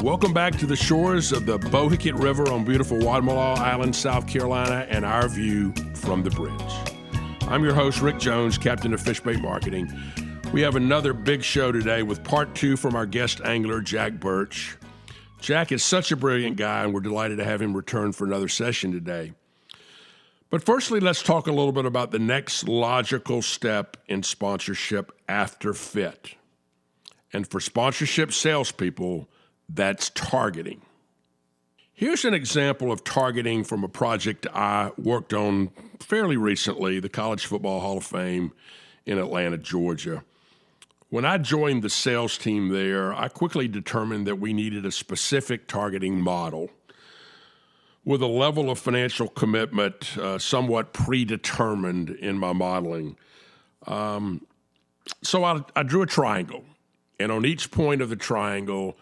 Welcome back to the shores of the Bohicket River on beautiful Wadmalaw Island, South Carolina, and our view from the bridge. I'm your host, Rick Jones, captain of Fishbait Marketing. We have another big show today with part two from our guest angler, Jack Birch. Jack is such a brilliant guy, and we're delighted to have him return for another session today. But firstly, let's talk a little bit about the next logical step in sponsorship after FIT. And for sponsorship salespeople, that's targeting. Here's an example of targeting from a project I worked on fairly recently, the College Football Hall of Fame in Atlanta, Georgia. When I joined the sales team there, I quickly determined that we needed a specific targeting model with a level of financial commitment somewhat predetermined in my modeling. So I drew a triangle, and on each point of the triangle,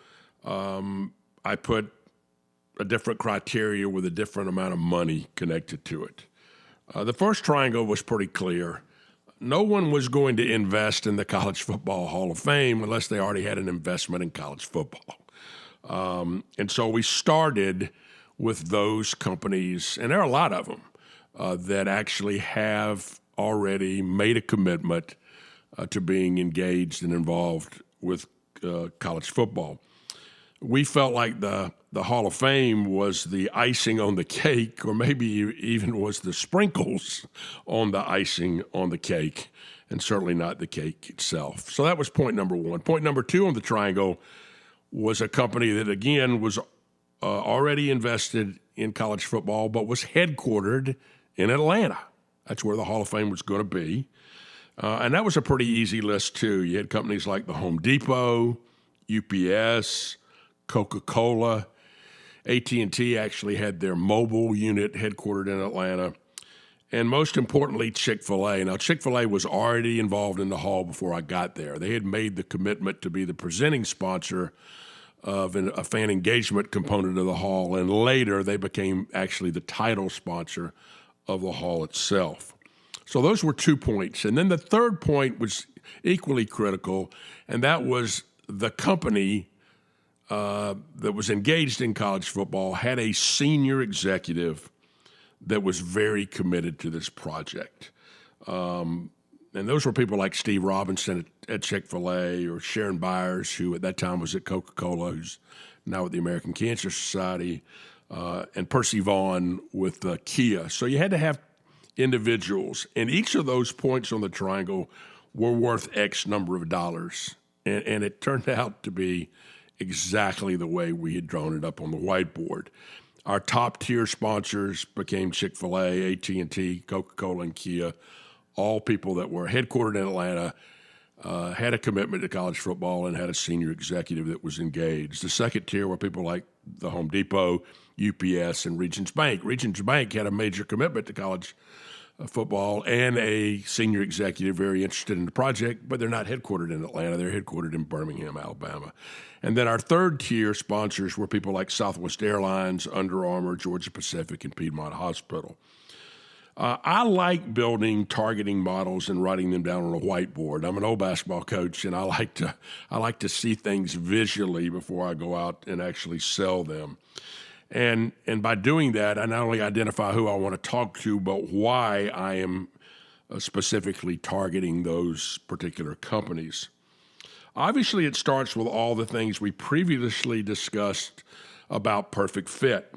I put a different criteria with a different amount of money connected to it. The first triangle was pretty clear. No one was going to invest in the College Football Hall of Fame unless they already had an investment in college football. And so we started with those companies, and there are a lot of them, that actually have already made a commitment to being engaged and involved with college football. We felt like the Hall of Fame was the icing on the cake, or maybe even was the sprinkles on the icing on the cake, and certainly not the cake itself. So that was point number one. Point number two on the triangle was a company that, again, was already invested in college football, but was headquartered in Atlanta. That's where the Hall of Fame was going to be. And that was a pretty easy list, too. You had companies like the Home Depot, UPS, Coca-Cola. AT&T actually had their mobile unit headquartered in Atlanta. And most importantly, Chick-fil-A. Now, Chick-fil-A was already involved in the hall before I got there. They had made the commitment to be the presenting sponsor of a fan engagement component of the hall, and later they became actually the title sponsor of the hall itself. So those were 2 points. And then the third point was equally critical, and that was the company that was engaged in college football had a senior executive that was very committed to this project. And those were people like Steve Robinson at Chick-fil-A, or Sharon Byers, who at that time was at Coca-Cola, who's now at the American Cancer Society, and Percy Vaughn with Kia. So you had to have individuals, and each of those points on the triangle were worth X number of dollars. And it turned out to be exactly the way we had drawn it up on the whiteboard. Our top tier sponsors became Chick-fil-A, AT&T, Coca-Cola, and Kia, all people that were headquartered in Atlanta, had a commitment to college football, and had a senior executive that was engaged. The second tier were people like the Home Depot, UPS, and Regions Bank. Regions Bank had a major commitment to college football and a senior executive very interested in the project, but they're not headquartered in Atlanta. They're headquartered in Birmingham, Alabama. And then our third tier sponsors were people like Southwest Airlines, Under Armour, Georgia Pacific, and Piedmont Hospital. I like building targeting models and writing them down on a whiteboard. I'm an old basketball coach, and I like to see things visually before I go out and actually sell them. And by doing that, I not only identify who I want to talk to, but why I am specifically targeting those particular companies. Obviously, it starts with all the things we previously discussed about perfect fit.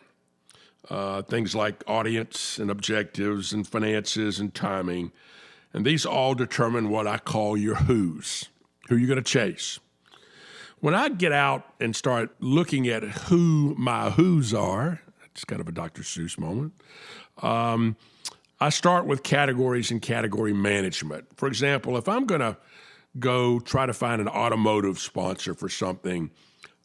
Things like audience and objectives and finances and timing. And these all determine what I call your who's, who you're going to chase. When I get out and start looking at who my who's are, it's kind of a Dr. Seuss moment, I start with categories and category management. For example, if I'm going to go try to find an automotive sponsor for something,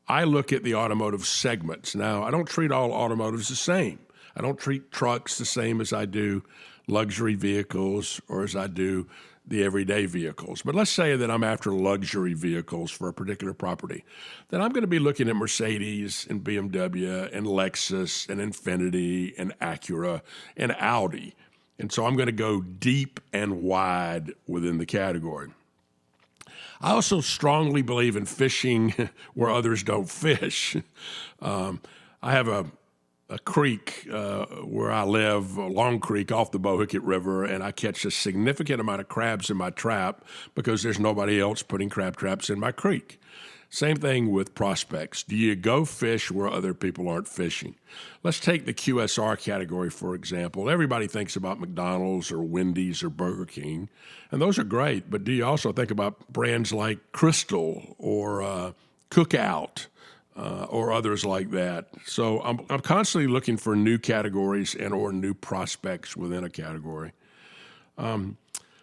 I look at the automotive segments. Now, I don't treat all automotives the same. I don't treat trucks the same as I do luxury vehicles or as I do the everyday vehicles. But let's say that I'm after luxury vehicles for a particular property. Then I'm going to be looking at Mercedes and BMW and Lexus and Infiniti and Acura and Audi. And so I'm going to go deep and wide within the category. I also strongly believe in fishing where others don't fish. I have a creek where I live, a long creek off the Bohicket River, and I catch a significant amount of crabs in my trap because there's nobody else putting crab traps in my creek. Same thing with prospects. Do you go fish where other people aren't fishing? Let's take the QSR category, for example. Everybody thinks about McDonald's or Wendy's or Burger King, and those are great, but do you also think about brands like Crystal or Cookout? Or others like that. So I'm constantly looking for new categories and or new prospects within a category.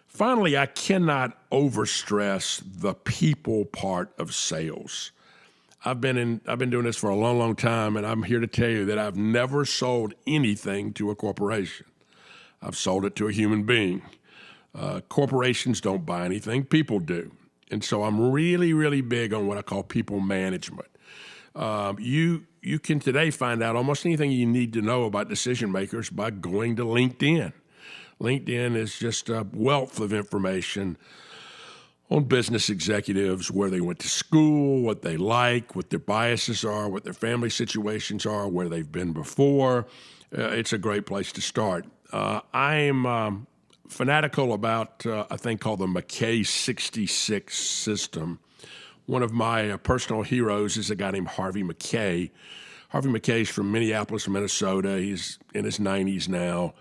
Finally, I cannot overstress the people part of sales. I've been doing this for a long, long time, and I'm here to tell you that I've never sold anything to a corporation. I've sold it to a human being. Corporations don't buy anything, people do. And so I'm really, really big on what I call people management. You can today find out almost anything you need to know about decision makers by going to LinkedIn. LinkedIn is just a wealth of information on business executives, where they went to school, what they like, what their biases are, what their family situations are, where they've been before. It's a great place to start. I'm fanatical about a thing called the McKay 66 system. One of my personal heroes is a guy named Harvey McKay. Harvey McKay is from Minneapolis, Minnesota. He's in his 90s now.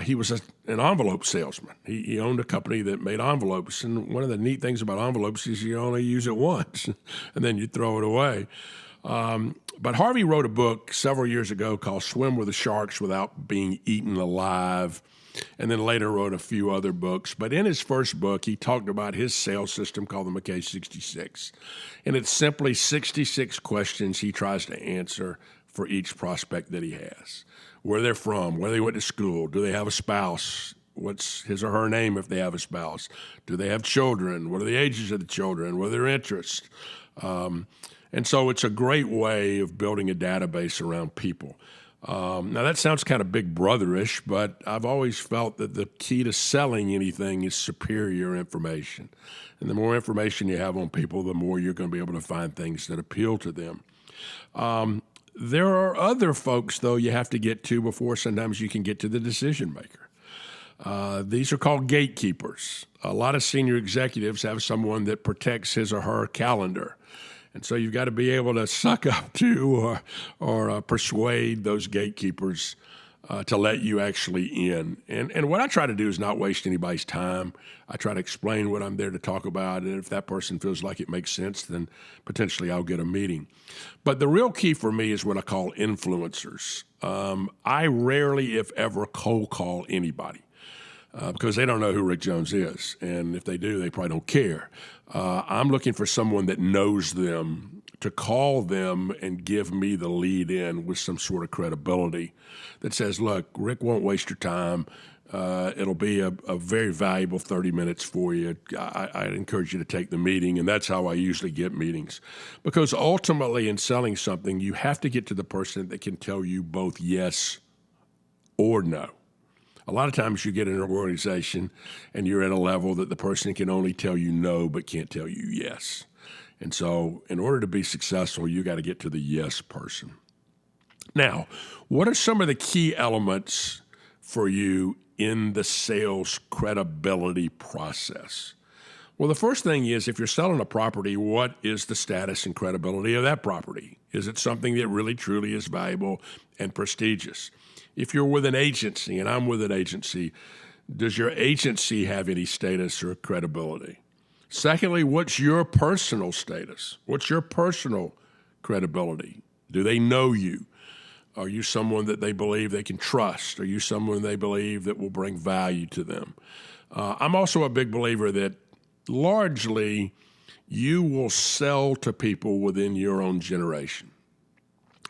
He was an envelope salesman. He owned a company that made envelopes, and one of the neat things about envelopes is you only use it once, and then you throw it away. But Harvey wrote a book several years ago called Swim with the Sharks Without Being Eaten Alive, and then later wrote a few other books. But in his first book, he talked about his sales system called the McKay 66. And it's simply 66 questions he tries to answer for each prospect that he has. Where they're from, where they went to school, do they have a spouse, what's his or her name if they have a spouse, do they have children, what are the ages of the children, what are their interests. And so it's a great way of building a database around people. Now, that sounds kind of big brotherish, but I've always felt that the key to selling anything is superior information. And the more information you have on people, the more you're going to be able to find things that appeal to them. There are other folks, though, you have to get to before sometimes you can get to the decision maker. These are called gatekeepers. A lot of senior executives have someone that protects his or her calendar. And so you've got to be able to suck up to or persuade those gatekeepers to let you actually in. And what I try to do is not waste anybody's time. I try to explain what I'm there to talk about, and if that person feels like it makes sense, then potentially I'll get a meeting. But the real key for me is what I call influencers. I rarely, if ever, cold call anybody. Because they don't know who Rick Jones is. And if they do, they probably don't care. I'm looking for someone that knows them to call them and give me the lead in with some sort of credibility that says, look, Rick won't waste your time. It'll be a very valuable 30 minutes for you. I'd encourage you to take the meeting, and that's how I usually get meetings. Because ultimately in selling something, you have to get to the person that can tell you both yes or no. A lot of times you get in an organization and you're at a level that the person can only tell you no but can't tell you yes. And so in order to be successful, you got to get to the yes person. Now, what are some of the key elements for you in the sales credibility process? Well, the first thing is, if you're selling a property, what is the status and credibility of that property? Is it something that really, truly is valuable and prestigious? If you're with an agency, and I'm with an agency, does your agency have any status or credibility? Secondly, what's your personal status? What's your personal credibility? Do they know you? Are you someone that they believe they can trust? Are you someone they believe that will bring value to them? I'm also a big believer that largely you will sell to people within your own generation.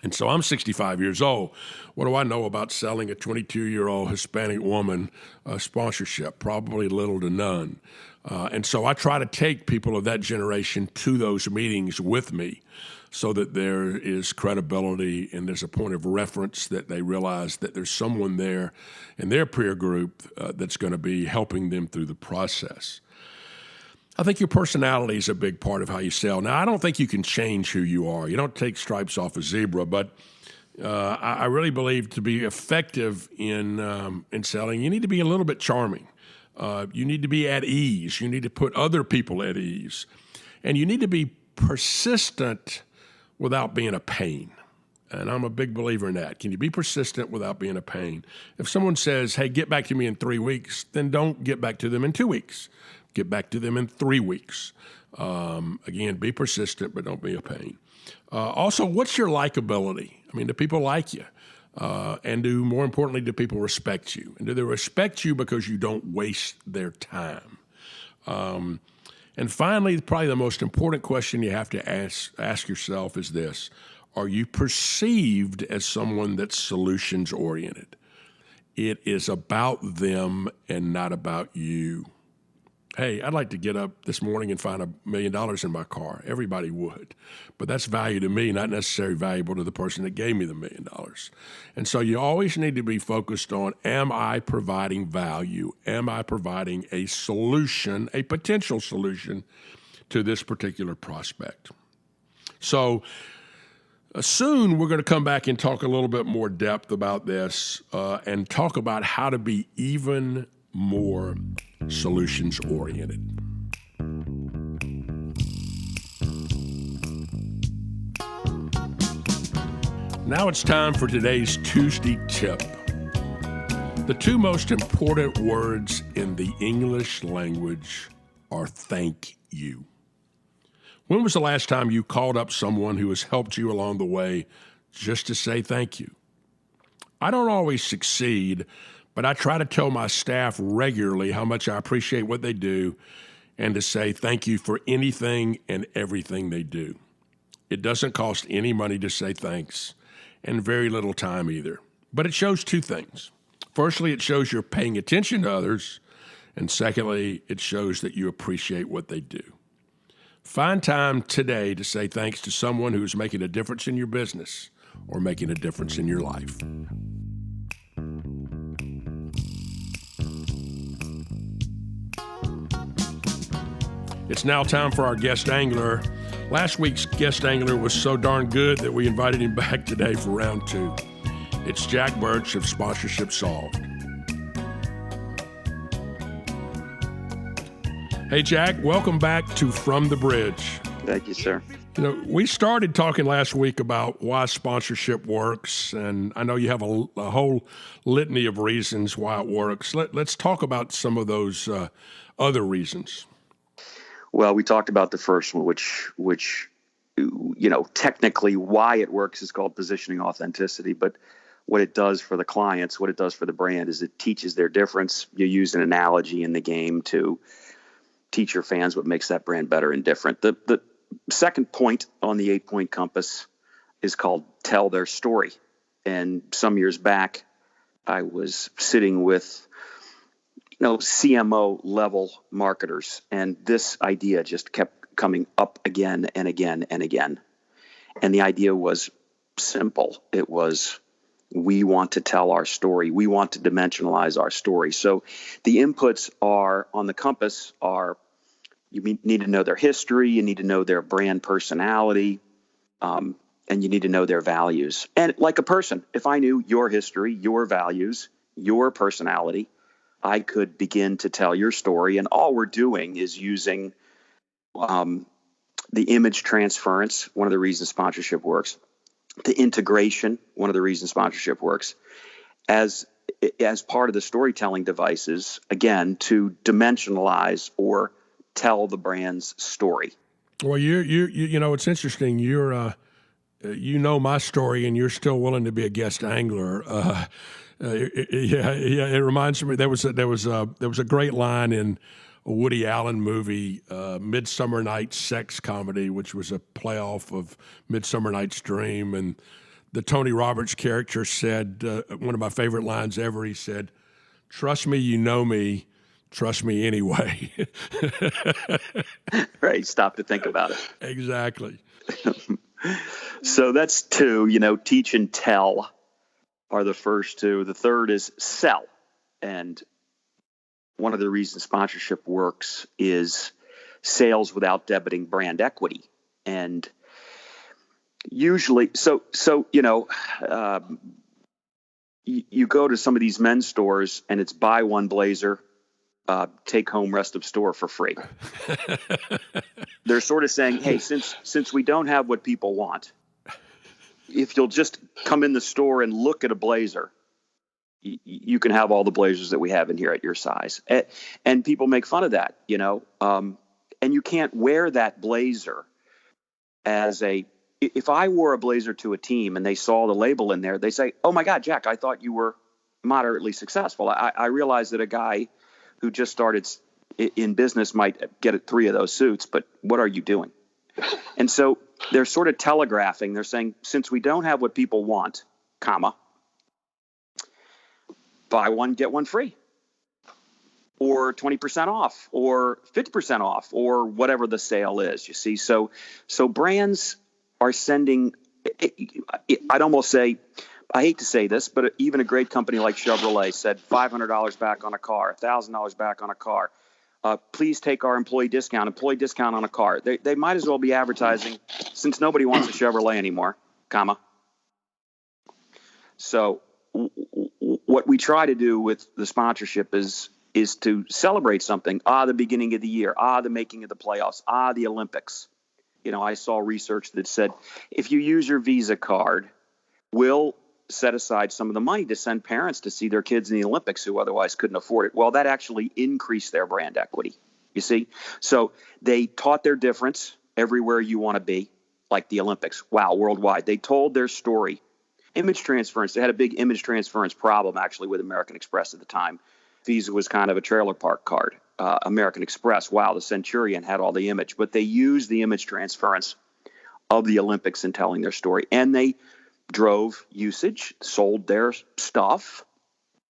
And so I'm 65 years old. What do I know about selling a 22-year-old Hispanic woman a sponsorship? Probably little to none. And so I try to take people of that generation to those meetings with me so that there is credibility and there's a point of reference, that they realize that there's someone there in their peer group that's going to be helping them through the process. I think your personality is a big part of how you sell. Now, I don't think you can change who you are. You don't take stripes off a zebra, but I really believe to be effective in selling, you need to be a little bit charming. You need to be at ease. You need to put other people at ease. And you need to be persistent without being a pain. And I'm a big believer in that. Can you be persistent without being a pain? If someone says, hey, get back to me in 3 weeks, then don't get back to them in 2 weeks. Get back to them in 3 weeks. Again, be persistent, but don't be a pain. Also, what's your likability? I mean, do people like you? And more importantly, do people respect you? And do they respect you because you don't waste their time? And finally, probably the most important question you have to ask yourself is this. Are you perceived as someone that's solutions-oriented? It is about them and not about you. Hey, I'd like to get up this morning and find $1 million in my car. Everybody would. But that's value to me, not necessarily valuable to the person that gave me the $1 million. And so you always need to be focused on, am I providing value? Am I providing a solution, a potential solution to this particular prospect? So soon we're going to come back and talk a little bit more depth about this and talk about how to be even more solutions-oriented. Now it's time for today's Tuesday tip. The two most important words in the English language are thank you. When was the last time you called up someone who has helped you along the way just to say thank you? I don't always succeed, but I try to tell my staff regularly how much I appreciate what they do and to say thank you for anything and everything they do. It doesn't cost any money to say thanks and very little time either. But it shows two things. Firstly, it shows you're paying attention to others. And secondly, it shows that you appreciate what they do. Find time today to say thanks to someone who's making a difference in your business or making a difference in your life. It's now time for our guest angler. Last week's guest angler was so darn good that we invited him back today for round 2. It's Jack Birch of Sponsorship Solved. Hey, Jack, welcome back to From the Bridge. Thank you, sir. You know, we started talking last week about why sponsorship works, and I know you have a whole litany of reasons why it works. Let's talk about some of those other reasons. Well, we talked about the first one, which technically why it works is called positioning authenticity, but what it does for the clients, what it does for the brand is it teaches their difference. You use an analogy in the game to teach your fans what makes that brand better and different. The second point on the 8-point compass is called tell their story. And some years back, I was sitting with CMO level marketers, and this idea just kept coming up again and again and again. And the idea was simple. It was, we want to tell our story. We want to dimensionalize our story. So the inputs are on the compass are, you need to know their history, you need to know their brand personality, and you need to know their values. And like a person, if I knew your history, your values, your personality, I could begin to tell your story. And all we're doing is using the image transference, one of the reasons sponsorship works, the integration, one of the reasons sponsorship works, as part of the storytelling devices, again, to dimensionalize or tell the brand's story. Well, it's interesting. You're, my story, and you're still willing to be a guest angler. It reminds me there was a great line in a Woody Allen movie, Midsummer Night's Sex Comedy, which was a playoff of Midsummer Night's Dream, and the Tony Roberts character said one of my favorite lines ever. He said, "Trust me, you know me. Trust me anyway." Right. Stop to think about it. Exactly. So that's 2. Teach and tell are the first 2. The third is sell. And one of the reasons sponsorship works is sales without debiting brand equity. And usually, you go to some of these men's stores and it's buy one blazer, take home rest of store for free. They're sort of saying, hey, since we don't have what people want, if you'll just come in the store and look at a blazer, you can have all the blazers that we have in here at your size. And people make fun of that, and you can't wear that blazer if I wore a blazer to a team and they saw the label in there, they say, oh my God, Jack, I thought you were moderately successful. I realized that a guy who just started in business might get 3 of those suits, but what are you doing? And so they're sort of telegraphing. They're saying, since we don't have what people want, buy one, get one free, or 20% off, or 50% off, or whatever the sale is, you see. So brands are sending, I'd almost say, I hate to say this, but even a great company like Chevrolet said $500 back on a car, $1,000 back on a car. Please take our employee discount on a car. They might as well be advertising, since nobody wants a Chevrolet anymore, So what we try to do with the sponsorship is to celebrate something. The beginning of the year. The making of the playoffs. The Olympics. I saw research that said if you use your Visa card, we'll set aside some of the money to send parents to see their kids in the Olympics who otherwise couldn't afford it. Well, that actually increased their brand equity, you see. So they taught their difference everywhere you want to be, like the Olympics. Wow, worldwide. They told their story. Image transference. They had a big image transference problem, actually, with American Express at the time. Visa was kind of a trailer park card. American Express, wow, the Centurion had all the image. But they used the image transference of the Olympics in telling their story. And they drove usage, sold their stuff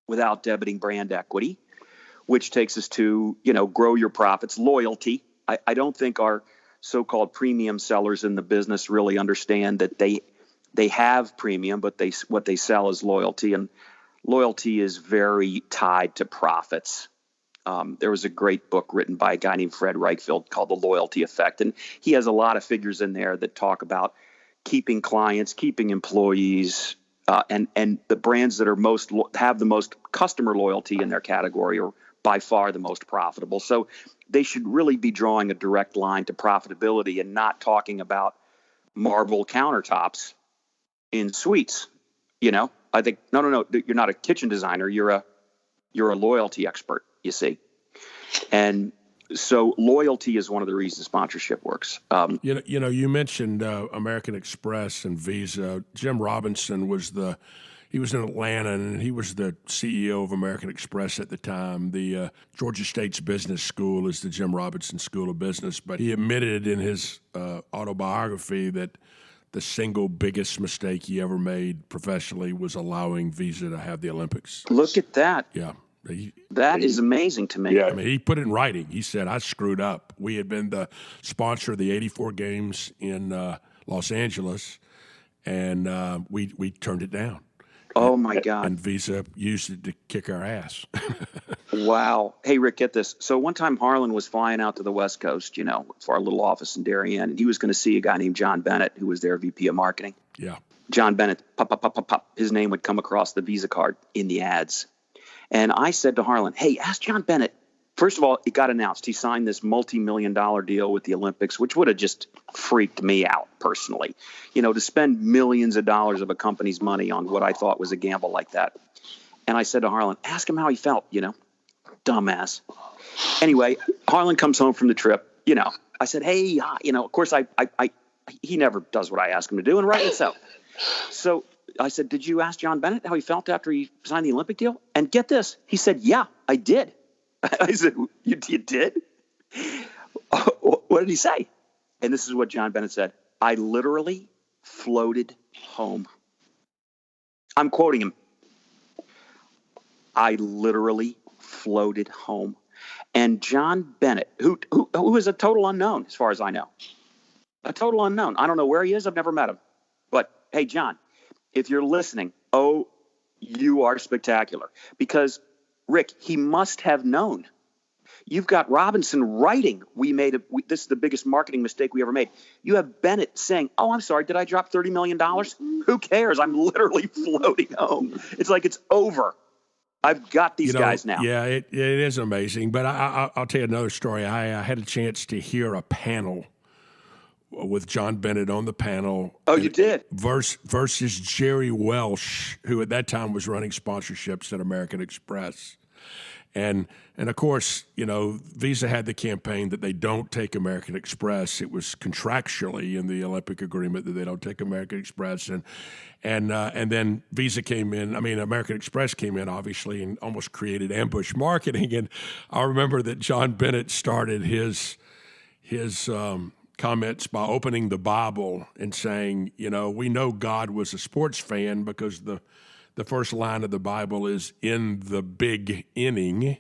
without debiting brand equity, which takes us to, grow your profits, loyalty. I don't think our so-called premium sellers in the business really understand that they have premium, but what they sell is loyalty, and loyalty is very tied to profits. There was a great book written by a guy named Fred Reichfeld called The Loyalty Effect, and he has a lot of figures in there that talk about keeping clients, keeping employees, and the brands that are have the most customer loyalty in their category are by far the most profitable. So they should really be drawing a direct line to profitability and not talking about marble countertops in suites. I think no, you're not a kitchen designer. You're a loyalty expert, you see. And so loyalty is one of the reasons sponsorship works. You mentioned American Express and Visa. Jim Robinson he was in Atlanta, and he was the CEO of American Express at the time. The Georgia State's Business School is the Jim Robinson School of Business. But he admitted in his autobiography that the single biggest mistake he ever made professionally was allowing Visa to have the Olympics. Look at that. Yeah. That is amazing to me. Yeah. I mean, he put it in writing. He said, I screwed up. We had been the sponsor of the 84 games in Los Angeles, and we turned it down. Oh, my God. And Visa used it to kick our ass. Wow. Hey, Rick, get this. So one time Harlan was flying out to the West Coast, for our little office in Darien, and he was going to see a guy named John Bennett, who was their VP of marketing. Yeah. John Bennett, pop, pop, pop, pop, pop. His name would come across the Visa card in the ads. And I said to Harlan, hey, ask John Bennett. First of all, it got announced. He signed this multi-million-dollar deal with the Olympics, which would have just freaked me out personally. To spend millions of dollars of a company's money on what I thought was a gamble like that. And I said to Harlan, ask him how he felt, dumbass. Anyway, Harlan comes home from the trip. I said, hey, of course, he never does what I ask him to do, and rightly so. So I said, did you ask John Bennett how he felt after he signed the Olympic deal? And get this, he said, yeah, I did. I said, you did? What did he say? And this is what John Bennett said. I literally floated home. I'm quoting him. I literally floated home. And John Bennett, who is a total unknown as far as I know, a total unknown. I don't know where he is. I've never met him. But hey, John, if you're listening, you are spectacular. Because, Rick, he must have known. You've got Robinson writing, this is the biggest marketing mistake we ever made. You have Bennett saying, oh, I'm sorry, did I drop $30 million? Who cares? I'm literally floating home. It's like it's over. I've got these guys now. Yeah, it is amazing. But I'll tell you another story. I had a chance to hear a panel with John Bennett on the panel. Oh, you did? Versus Jerry Welsh, who at that time was running sponsorships at American Express. And of course, Visa had the campaign that they don't take American Express. It was contractually in the Olympic agreement that they don't take American Express. And then Visa came in. I mean, American Express came in, obviously, and almost created ambush marketing. And I remember that John Bennett started his comments by opening the Bible and saying, we know God was a sports fan because the first line of the Bible is in the big inning.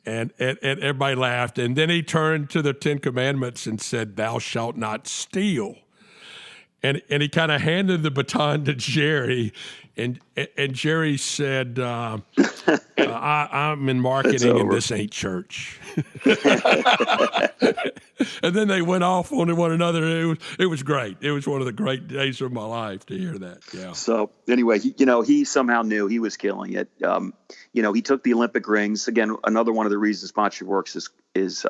And everybody laughed. And then he turned to the Ten Commandments and said, thou shalt not steal. And he kind of handed the baton to Jerry. And Jerry said, I'm in marketing and this ain't church. And then they went off on one another. It was great. It was one of the great days of my life to hear that. Yeah. So anyway, he somehow knew he was killing it. He took the Olympic rings. Again, another one of the reasons sponsorship works is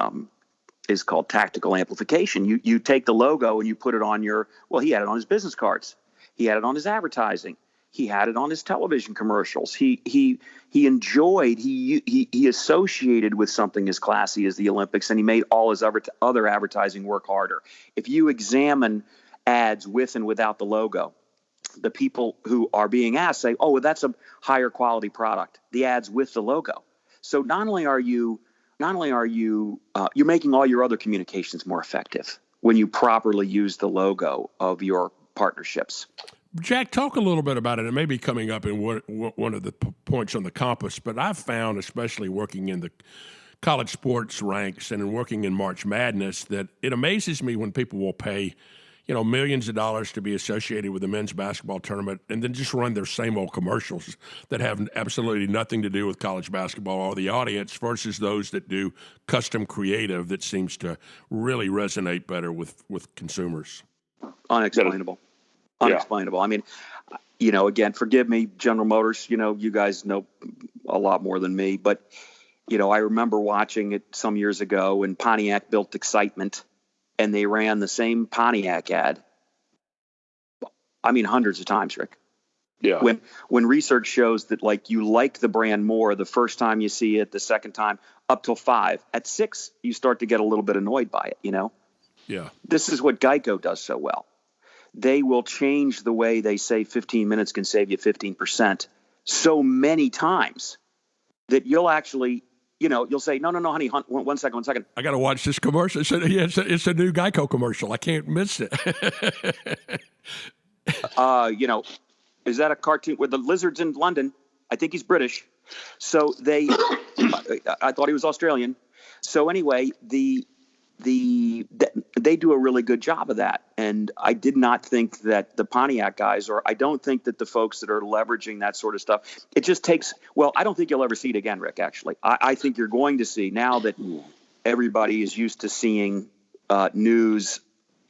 called tactical amplification. You take the logo and you put it on he had it on his business cards. He had it on his advertising. He had it on his television commercials. He enjoyed, he associated with something as classy as the Olympics, and he made all his other advertising work harder. If you examine ads with and without the logo, the people who are being asked say, oh, well, that's a higher quality product. The ads with the logo. So not only are you you're making all your other communications more effective when you properly use the logo of your partnerships. Jack, talk a little bit about it. It may be coming up in one of the points on the compass, but I've found, especially working in the college sports ranks and in working in March Madness, that it amazes me when people will pay, millions of dollars to be associated with the men's basketball tournament and then just run their same old commercials that have absolutely nothing to do with college basketball or the audience versus those that do custom creative that seems to really resonate better with consumers. Unexplainable. Unexplainable. I mean, again, forgive me, General Motors, you guys know a lot more than me, but, I remember watching it some years ago when Pontiac built Excitement and they ran the same Pontiac ad. I mean, hundreds of times, Rick. Yeah. When research shows that you like the brand more the first time you see it, the second time, up till 5. At 6, you start to get a little bit annoyed by it, Yeah. This is what Geico does so well. They will change the way they say 15 minutes can save you 15% so many times that you'll actually, you'll say, no, honey, one second. I got to watch this commercial. It's a new Geico commercial. I can't miss it. Is that a cartoon with the lizards in London? I think he's British. So I thought he was Australian. So anyway, they do a really good job of that. And I did not think that the Pontiac guys, or I don't think that the folks that are leveraging that sort of stuff, it just takes, I don't think you'll ever see it again, Rick, actually. I think you're going to see, now that everybody is used to seeing news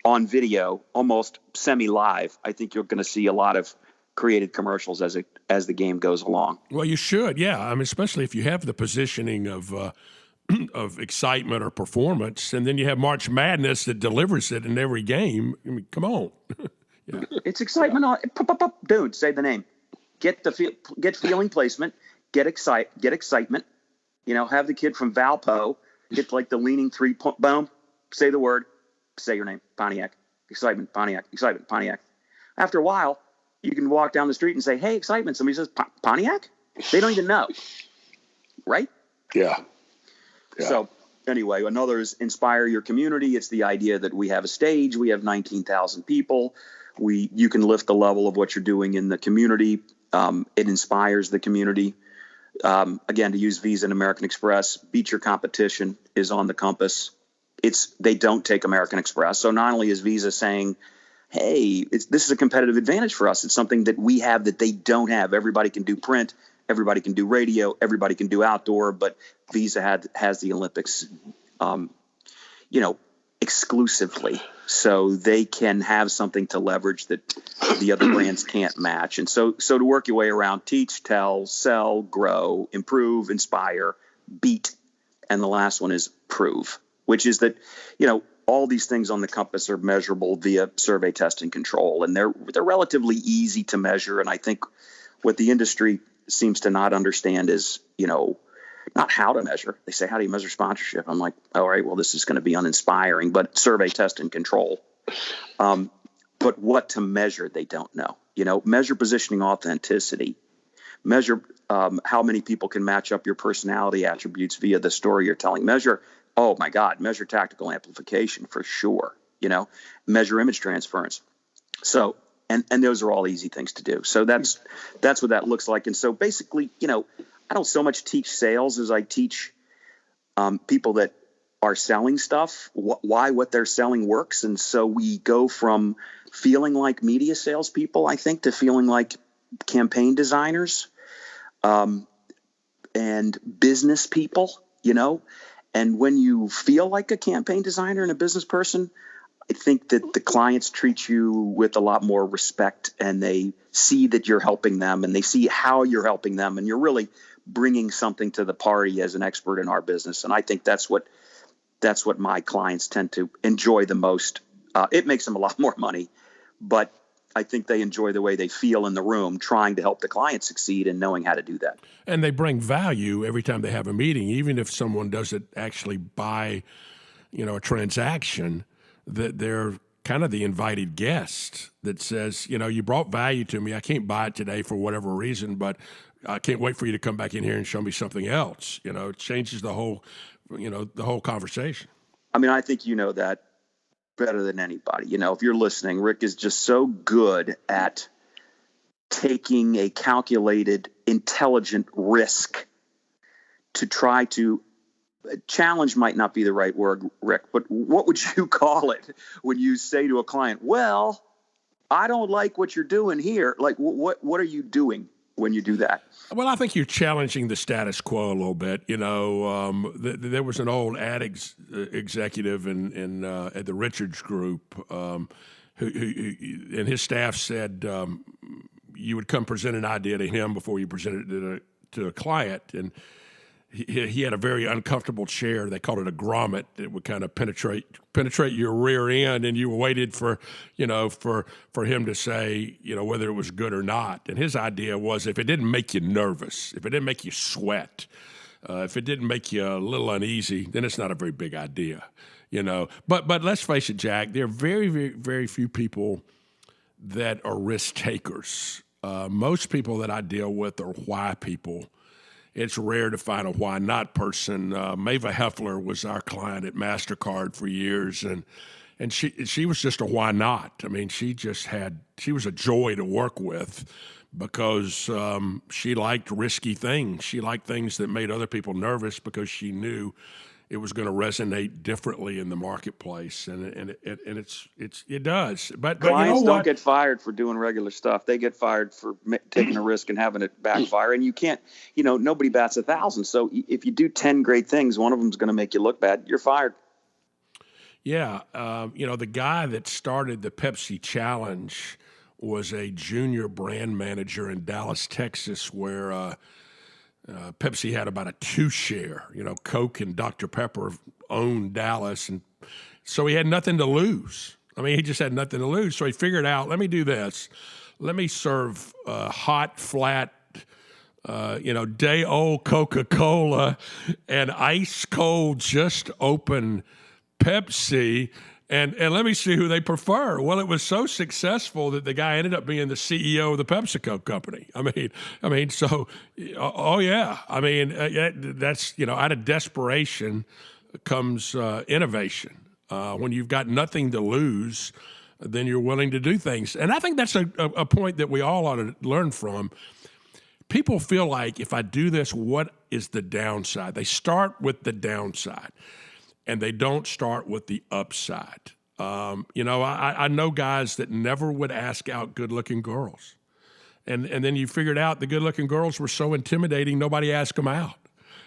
on video, almost semi-live, I think you're going to see a lot of created commercials as the game goes along. Well, you should, yeah. I mean, especially if you have the positioning of excitement or performance, and then you have March Madness that delivers it in every game. I mean, come on. Yeah. It's excitement on. Dude, say the name. Get feeling placement. Get excitement. Have the kid from Valpo hit the leaning 3-point. Boom. Say the word. Say your name. Pontiac. Excitement. Pontiac. Excitement. Pontiac. After a while, you can walk down the street and say, "Hey, excitement." Somebody says, "Pontiac." They don't even know, right? Yeah. So anyway, another is inspire your community. It's the idea that we have a stage. We have 19,000 people. You can lift the level of what you're doing in the community. It inspires the community. Again, to use Visa and American Express, beat your competition is on the compass. They don't take American Express. So not only is Visa saying, hey, this is a competitive advantage for us. It's something that we have that they don't have. Everybody can do print. everybody can do radio, everybody can do outdoor, but Visa has the Olympics, you know, exclusively, so they can have something to leverage that the other brands can't match. And so to work your way around, teach, tell, sell, grow, improve, inspire, beat, and the last one is prove, which is that, you know, all these things on the compass are measurable via survey, test, and control, and they're relatively easy to measure. And I think what the industry seems to not understand is, you know, not how to measure. They say, how do you measure sponsorship? I'm like, all right, well, this is going to be uninspiring, but survey, test, and control. But what to measure, they don't know. You know, measure positioning authenticity, measure how many people can match up your personality attributes via the story you're telling. Measure, oh my God, measure tactical amplification for sure. You know, measure image transference. So, and those are all easy things to do. So that's what that looks like. And so basically, you know, I don't so much teach sales as I teach people that are selling stuff, why what they're selling works. And so we go from feeling like media salespeople, I think, to feeling like campaign designers and business people, you know. And when you feel like a campaign designer and a business person, I think that the clients treat you with a lot more respect, and they see that you're helping them, and they see how you're helping them, and you're really bringing something to the party as an expert in our business. And I think that's what my clients tend to enjoy the most. It makes them a lot more money, but I think they enjoy the way they feel in the room trying to help the client succeed and knowing how to do that. And they bring value every time they have a meeting, even if someone doesn't actually buy, you know, a transaction, that they're kind of the invited guest that says, you know, you brought value to me. I can't buy it today for whatever reason, but I can't wait for you to come back in here and show me something else. You know, it changes the whole, you know, the whole conversation. I mean, I think you know that better than anybody. You know, if you're listening, Rick is just so good at taking a calculated, intelligent risk to try to challenge might not be the right word, Rick, but what would you call it when you say to a client, well, I don't like what you're doing here? Like, what are you doing when you do that? Well, I think you're challenging the status quo a little bit. You know, there was an old ad executive in at the Richards Group who and his staff said you would come present an idea to him before you presented it to a client, and he had a very uncomfortable chair. They called it a grommet. It would kind of penetrate your rear end, and you waited for, you know, for him to say, you know, whether it was good or not. And his idea was, if it didn't make you nervous, if it didn't make you sweat, if it didn't make you a little uneasy, then it's not a very big idea, you know. But let's face it, Jack, there are very, very, very few people that are risk takers. Most people that I deal with are why people. It's rare to find a why not person. Mava Heffler was our client at MasterCard for years, and she was just a why not. I mean, she was a joy to work with because she liked risky things. She liked things that made other people nervous because she knew it was going to resonate differently in the marketplace, and it does. But Clients you know don't get fired for doing regular stuff. They get fired for taking a risk and having it backfire. And you can't, you know, nobody bats 1,000. So if you do 10 great things, one of them is going to make you look bad. You're fired. Yeah, you know, the guy that started the Pepsi Challenge was a junior brand manager in Dallas, Texas, where Pepsi had about a 2 share. You know, Coke and Dr. Pepper owned Dallas, and so he had nothing to lose. I mean, he just had nothing to lose. So he figured out, let me do this. Let me serve hot, flat, you know, day-old Coca-Cola and ice-cold, just open Pepsi, and let me see who they prefer. Well, it was so successful that the guy ended up being the CEO of the PepsiCo company. I mean, so, oh yeah. I mean, that's, you know, out of desperation comes innovation. When you've got nothing to lose, then you're willing to do things. And I think that's a point that we all ought to learn from. People feel like, if I do this, what is the downside? They start with the downside, and they don't start with the upside. You know, I know guys that never would ask out good-looking girls. And then you figured out the good-looking girls were so intimidating, nobody asked them out.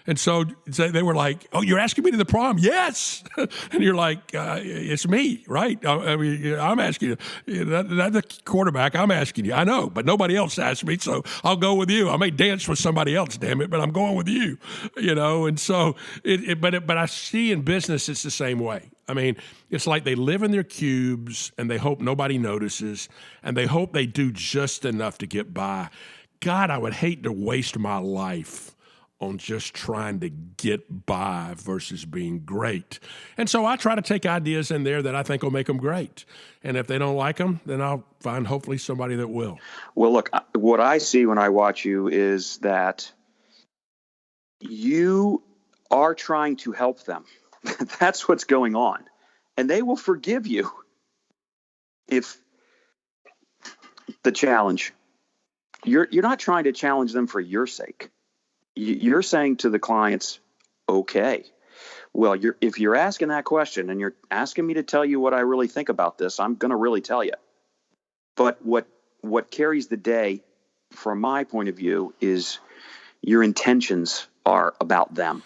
And so they were like, "Oh, you're asking me to the prom?" "Yes." And you're like, "It's me, right? I mean, I'm asking you. Not the quarterback. I'm asking you. I know, but nobody else asked me, so I'll go with you. I may dance with somebody else, damn it, but I'm going with you." And so but I see in business it's the same way. I mean, it's like they live in their cubes and they hope nobody notices, and they hope they do just enough to get by. God, I would hate to waste my life on just trying to get by versus being great. And so I try to take ideas in there that I think will make them great. And if they don't like them, then I'll find hopefully somebody that will. Well, look, what I see when I watch you is that you are trying to help them. That's what's going on. And they will forgive you if the challenge, you're not trying to challenge them for your sake. You're saying to the clients, okay, well, if you're asking that question and you're asking me to tell you what I really think about this, I'm going to really tell you. But what carries the day from my point of view is your intentions are about them.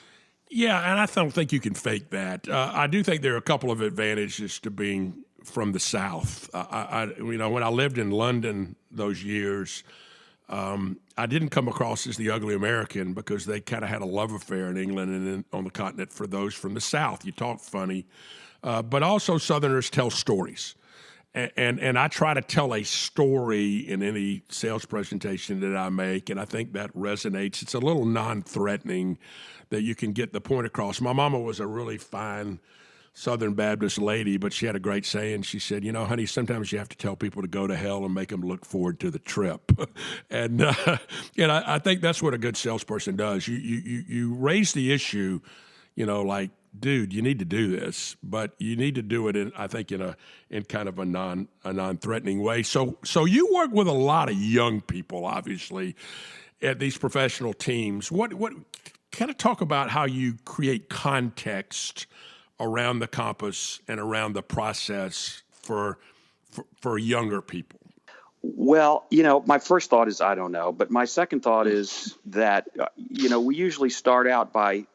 Yeah, and I don't think you can fake that. I do think there are a couple of advantages to being from the South. When I lived in London those years, I didn't come across as the ugly American because they kind of had a love affair in England and on the continent for those from the South. You talk funny, but also Southerners tell stories. And I try to tell a story in any sales presentation that I make, and I think that resonates. It's a little non-threatening that you can get the point across. My mama was a really fine Southern Baptist lady, but she had a great saying. She said, honey, sometimes you have to tell people to go to hell and make them look forward to the trip. and I think that's what a good salesperson does. You raise the issue, like, dude, you need to do this, but you need to do it in kind of a non-threatening way. So you work with a lot of young people, obviously, at these professional teams. What kind of talk about how you create context around the compass and around the process for younger people? Well, my first thought is I don't know, but my second thought is that we usually start out by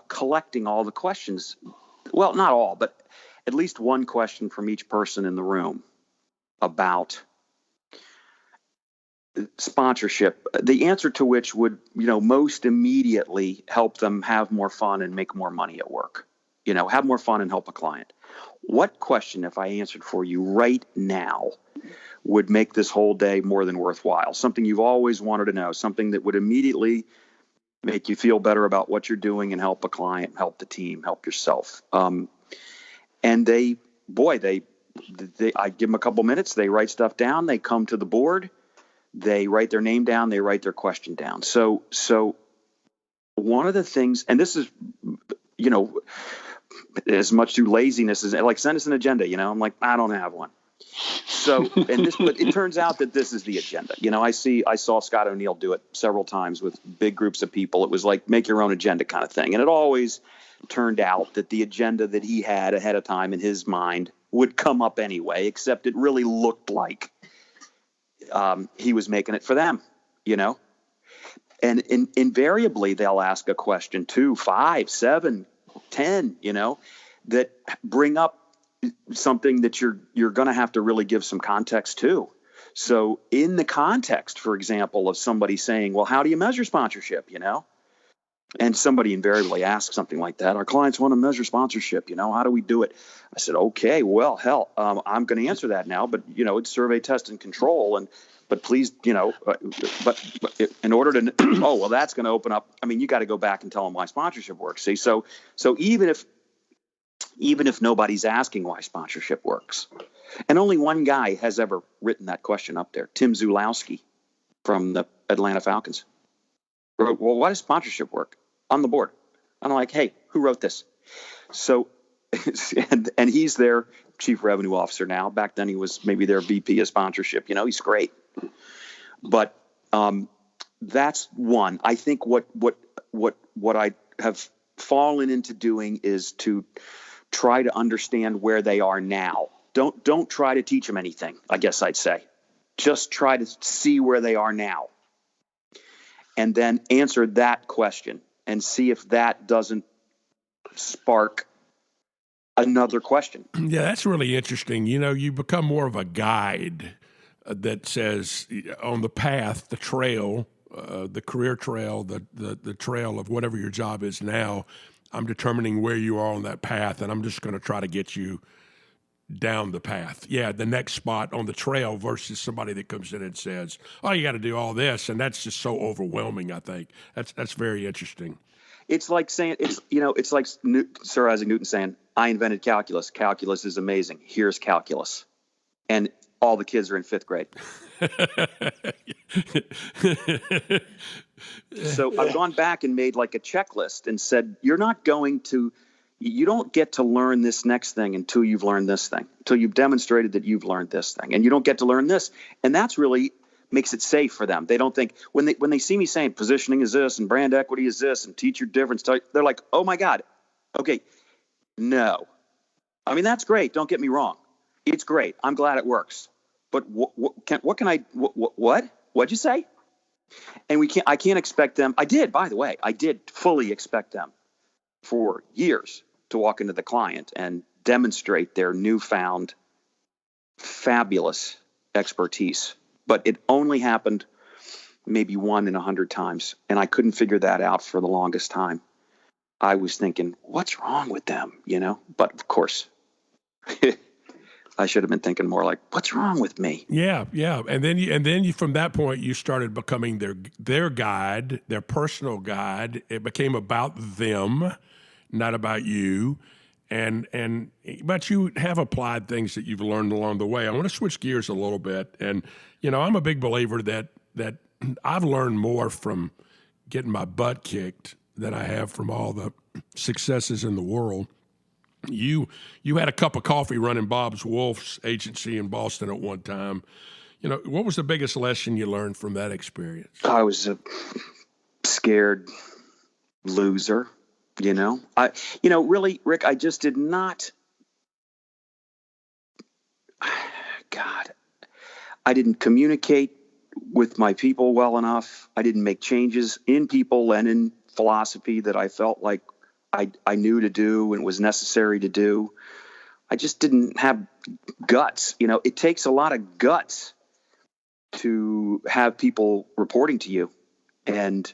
collecting all the questions. Well, not all, but at least one question from each person in the room about sponsorship, the answer to which would, most immediately help them have more fun and make more money at work. Have more fun and help a client. What question, if I answered for you right now, would make this whole day more than worthwhile? Something you've always wanted to know, something that would immediately make you feel better about what you're doing and help a client, help the team, help yourself. And I give them a couple minutes. They write stuff down. They come to the board. They write their name down. They write their question down. So one of the things, and this is, as much through laziness as like send us an agenda, I'm like, I don't have one. So, but it turns out that this is the agenda. I saw Scott O'Neill do it several times with big groups of people. It was like make your own agenda kind of thing. And it always turned out that the agenda that he had ahead of time in his mind would come up anyway, except it really looked like he was making it for them, And invariably they'll ask a question 2, 5, 7, 10, that bring up something that you're going to have to really give some context to. So in the context, for example, of somebody saying, well, how do you measure sponsorship, And somebody invariably asks something like that. Our clients want to measure sponsorship, how do we do it? I said, okay, well, hell, I'm going to answer that now, but, it's survey, test, and control. But please, but in order to, that's going to open up. I mean, you got to go back and tell them why sponsorship works. See, so even if nobody's asking why sponsorship works, and only one guy has ever written that question up there, Tim Zulowski from the Atlanta Falcons, wrote, well, why does sponsorship work? On the board. I'm like, hey, who wrote this? So, and he's their chief revenue officer now. Back then he was maybe their VP of sponsorship. He's great. But that's one. I think what I have fallen into doing is to try to understand where they are now. Don't try to teach them anything, I guess I'd say. just try to see where they are now, and then answer that question and see if that doesn't spark another question. Yeah, that's really interesting. You become more of a guide that says on the path, the trail, the career trail, the trail of whatever your job is now. I'm determining where you are on that path, and I'm just going to try to get you down the path. Yeah, the next spot on the trail versus somebody that comes in and says, "Oh, you got to do all this," and that's just so overwhelming. I think that's very interesting. It's like saying it's like Sir Isaac Newton saying, "I invented calculus. Calculus is amazing. Here's calculus," and all the kids are in 5th grade. So I've gone back and made like a checklist and said, you don't get to learn this next thing until you've learned this thing, until you've demonstrated that you've learned this thing, and you don't get to learn this. And that's really makes it safe for them. They don't think when they see me saying positioning is this and brand equity is this and teach your difference, they're like, oh my God, okay, no. I mean, that's great. Don't get me wrong. It's great. I'm glad it works. But what'd you say? And I can't expect them. I did fully expect them for years to walk into the client and demonstrate their newfound fabulous expertise. But it only happened maybe 1 in 100 times. And I couldn't figure that out for the longest time. I was thinking, what's wrong with them? But of course, I should have been thinking more like, what's wrong with me? Yeah. And then you from that point you started becoming their guide, their personal guide. It became about them, not about you. But you have applied things that you've learned along the way. I want to switch gears a little bit. And I'm a big believer that I've learned more from getting my butt kicked than I have from all the successes in the world. You had a cup of coffee running Bob's Wolf's agency in Boston at one time. What was the biggest lesson you learned from that experience? I was a scared loser, really, Rick, I just did not, God, I didn't communicate with my people well enough. I didn't make changes in people and in philosophy that I felt like I knew to do and was necessary to do. I just didn't have guts. It takes a lot of guts to have people reporting to you. And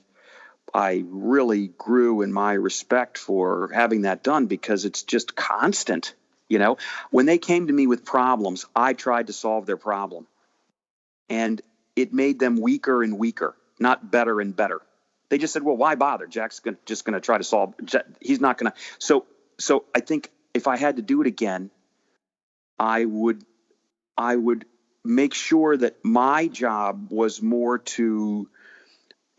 I really grew in my respect for having that done because it's just constant. When they came to me with problems, I tried to solve their problem. And it made them weaker and weaker, not better and better. They just said, well, why bother? Jack's just going to try to solve. He's not going to. So I think if I had to do it again, I would make sure that my job was more to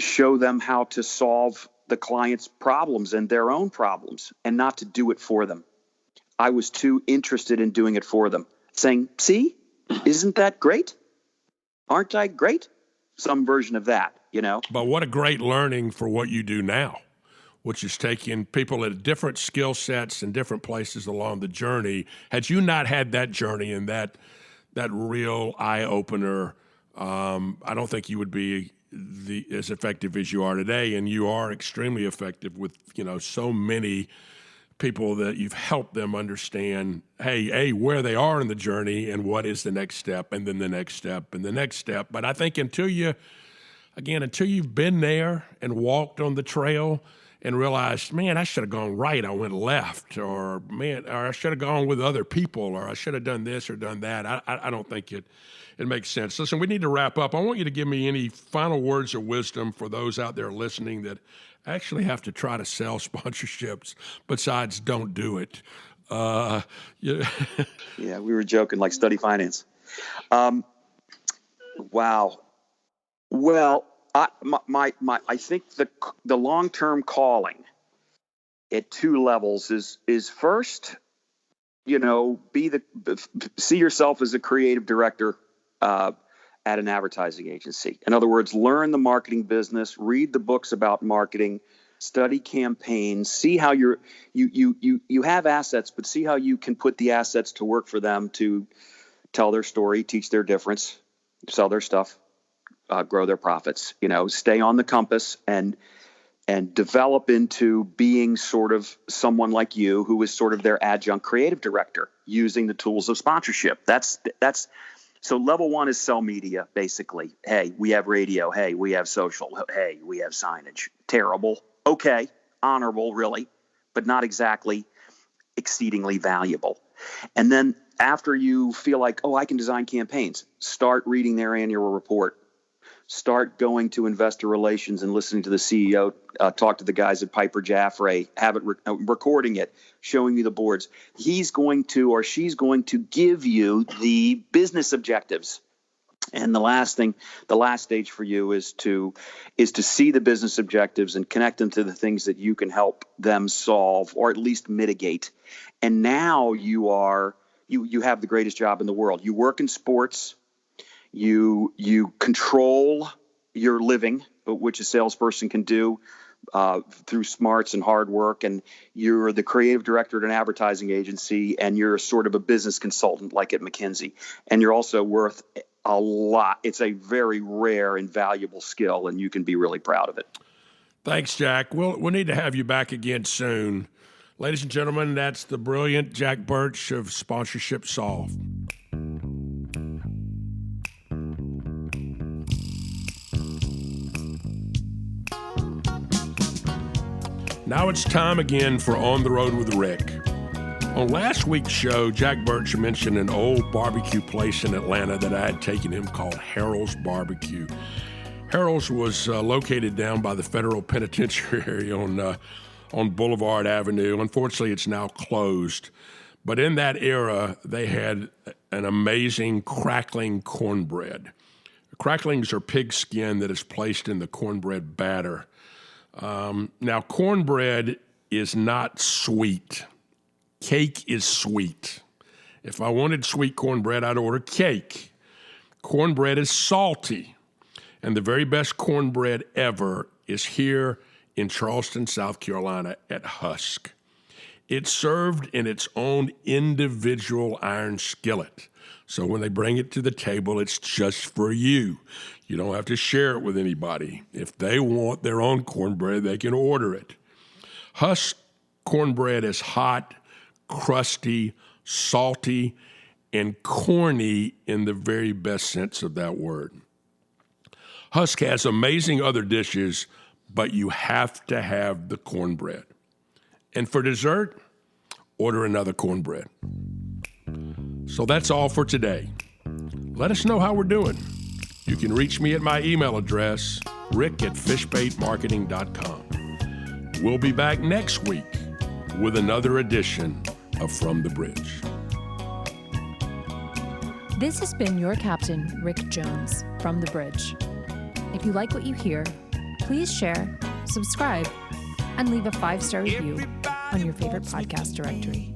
show them how to solve the client's problems and their own problems and not to do it for them. I was too interested in doing it for them, saying, see, isn't that great? Aren't I great? Some version of that, But what a great learning for what you do now, which is taking people at different skill sets and different places along the journey. Had you not had that journey and that real eye-opener, I don't think you would be as effective as you are today. And you are extremely effective with, so many people that you've helped them understand, where they are in the journey and what is the next step, and then the next step and the next step. But I think until you've been there and walked on the trail and realized, man, I should have gone right, I went left, or I should have gone with other people, or I should have done this or done that. I don't think it makes sense. Listen, we need to wrap up. I want you to give me any final words of wisdom for those out there listening that actually have to try to sell sponsorships besides don't do it. Yeah, we were joking, like study finance. Wow. Well, I think the long-term calling at 2 levels is first, see yourself as a creative director at an advertising agency. In other words, learn the marketing business, read the books about marketing, study campaigns, see how you have assets, but see how you can put the assets to work for them to tell their story, teach their difference. sell their stuff, grow their profits, stay on the compass and develop into being sort of someone like you who is sort of their adjunct creative director using the tools of sponsorship. So level one is sell media, basically. Hey, we have radio. Hey, we have social. Hey, we have signage. Terrible. Okay. Honorable, really, but not exactly exceedingly valuable. And then after you feel like, oh, I can design campaigns, start reading their annual report. Start going to investor relations and listening to the CEO talk to the guys at Piper Jaffray, have it recording it, showing you the boards. He's going to or she's going to give you the business objectives. And the last stage for you is to see the business objectives and connect them to the things that you can help them solve or at least mitigate. And now you have the greatest job in the world. You work in sports. You control your living, which a salesperson can do through smarts and hard work. And you're the creative director at an advertising agency, and you're sort of a business consultant like at McKinsey. And you're also worth a lot. It's a very rare and valuable skill, and you can be really proud of it. Thanks, Jack. We'll need to have you back again soon. Ladies and gentlemen, that's the brilliant Jack Birch of Sponsorship Solve. Now it's time again for On the Road with Rick. On last week's show, Jack Birch mentioned an old barbecue place in Atlanta that I had taken him called Harold's Barbecue. Harold's was located down by the federal penitentiary on Boulevard Avenue. Unfortunately, it's now closed. But in that era, they had an amazing crackling cornbread. Cracklings are pig skin that is placed in the cornbread batter. Now, cornbread is not sweet. Cake is sweet. If I wanted sweet cornbread, I'd order cake. Cornbread is salty. And the very best cornbread ever is here in Charleston, South Carolina at Husk. It's served in its own individual iron skillet. So when they bring it to the table, it's just for you. You don't have to share it with anybody. If they want their own cornbread, they can order it. Husk cornbread is hot, crusty, salty, and corny in the very best sense of that word. Husk has amazing other dishes, but you have to have the cornbread. And for dessert, order another cornbread. So that's all for today. Let us know how we're doing. You can reach me at my email address, rick@fishbaitmarketing.com. We'll be back next week with another edition of From the Bridge. This has been your captain, Rick Jones, from The Bridge. If you like what you hear, please share, subscribe, and leave a 5-star review on your favorite podcast directory.